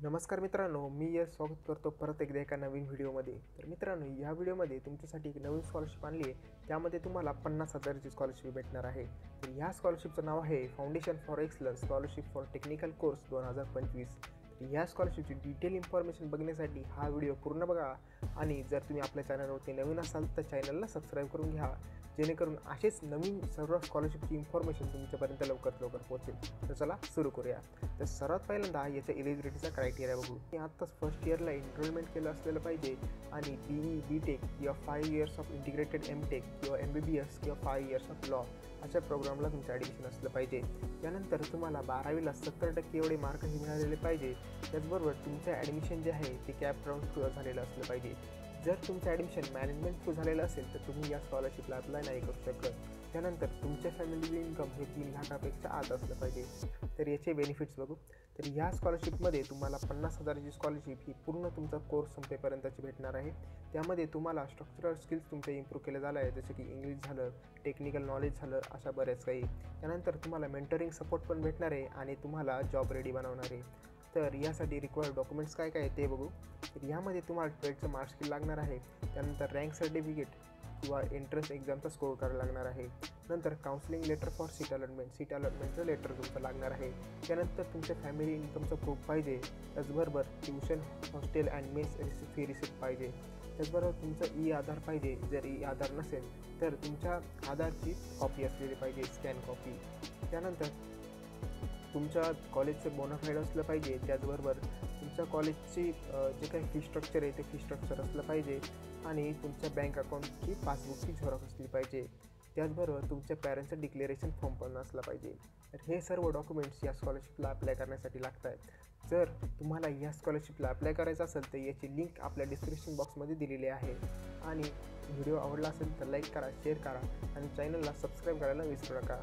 नमस्कार मित्रांनो, मी यश स्वागत करतो परत एकदा एका नवीन व्हिडिओमध्ये. तर मित्रांनो, या व्हिडिओमध्ये तुमच्यासाठी एक नवीन स्कॉलरशिप आणली आहे. त्यामध्ये तुम्हाला 50,000ची स्कॉलरशिप भेटणार आहे. तर या स्कॉलरशिपचं नाव आहे foundation for excellence scholarship for technical course 2025. तर या स्कॉलरशिपची डिटेल इन्फॉर्मेशन बघण्यासाठी हा व्हिडिओ पूर्ण बघा. आणि जर तुम्ही आपल्या चॅनलवरती नवीन असाल तर चॅनलला सबस्क्राईब करून घ्या, जेणेकरून असेच नवीन सर्व स्कॉलरशिपची इन्फॉर्मेशन तुमच्यापर्यंत लवकरात लवकर पोहोचेल. तर चला सुरू करूया. तर सर्वात पहिल्यांदा याच्या एलिजिबिलिटीचा क्रायटेरिया बघू. मी आत्ताच फर्स्ट इयरला एनरोलमेंट केलं असलेलं पाहिजे आणि BE-BTech किंवा 5 इयर्स ऑफ इंटिग्रेटेड MTech किंवा MBBS किंवा 5 इयर्स ऑफ लॉ अशा प्रोग्रामला तुमचं ॲडमिशन असलं पाहिजे. त्यानंतर तुम्हाला 12वीला 70% एवढे मार्कही मिळालेले पाहिजे. त्याचबरोबर तुमचं ॲडमिशन जे आहे ते कॅप राऊंड थ्रू झालेलं असलं पाहिजे. जर तुमचं ॲडमिशन मॅनेजमेंट थ्रू झालेलं असेल तर तुम्ही या स्कॉलरशिपला अप्लाय नाही करू शकत. त्यानंतर तुमच्या फॅमिली इन्कम हे 3 लाखापेक्षा आत असलं पाहिजे. तर याचे बेनिफिट्स बघू. तर या स्कॉलरशिपमध्ये तुम्हाला 50,000ची स्कॉलरशिप ही पूर्ण तुमचा कोर्स संपेपर्यंतची भेटणार आहे. त्यामध्ये तुम्हाला स्ट्रक्चरल स्किल्स तुमचे इम्प्रूव्ह केले झालं आहे, जसे की इंग्लिश झालं, टेक्निकल नॉलेज झालं, अशा बऱ्याच काही. त्यानंतर तुम्हाला मेंटरिंग सपोर्ट पण भेटणार आहे आणि तुम्हाला जॉब रेडी बनवणार आहे. तर यासाठी रिक्वायर्ड डॉक्युमेंट्स काय काय आहे ते बघू. तर यामध्ये तुम्हाला 12चं मार्कशीट लागणार आहे. त्यानंतर रँक सर्टिफिकेट किंवा एंट्रन्स एक्झामचा स्कोर करायला लागणार आहे. नंतर काउन्सिलिंग लेटर फॉर सीट अलॉटमेंटचं लेटर तुमचं लागणार आहे. त्यानंतर तुमच्या फॅमिली इन्कमचं प्रूफ पाहिजे. त्याचबरोबर tuition, hostel and mess fee receipt पाहिजे. त्याचबरोबर तुमचं आधार पाहिजे. जर आधार नसेल तर तुमच्या आधारची कॉपी असलेली पाहिजे, स्कॅन कॉपी. त्यानंतर तुमच्या कॉलेजचं बोनाफाईड असलं पाहिजे. त्याचबरोबर तुमच्या कॉलेजची जे काही फी स्ट्रक्चर आहे ते फी स्ट्रक्चर असलं पाहिजे आणि तुमच्या बँक अकाउंटची पासबुकची झेरॉक्स असली पाहिजे. त्याचबरोबर तुमच्या पॅरेंट्सचं डिक्लेरेशन फॉर्म पण असलं पाहिजे. तर हे सर्व डॉक्युमेंट्स या स्कॉलरशिपला अप्लाय करण्यासाठी लागत आहेत. जर तुम्हाला या स्कॉलरशिपला अप्लाय करायचं असेल तर याची लिंक आपल्या डिस्क्रिप्शन बॉक्समध्ये दिलेली आहे. आणि व्हिडिओ आवडला असेल तर लाईक करा, शेअर करा आणि चॅनलला सबस्क्राईब करायला विसरू नका.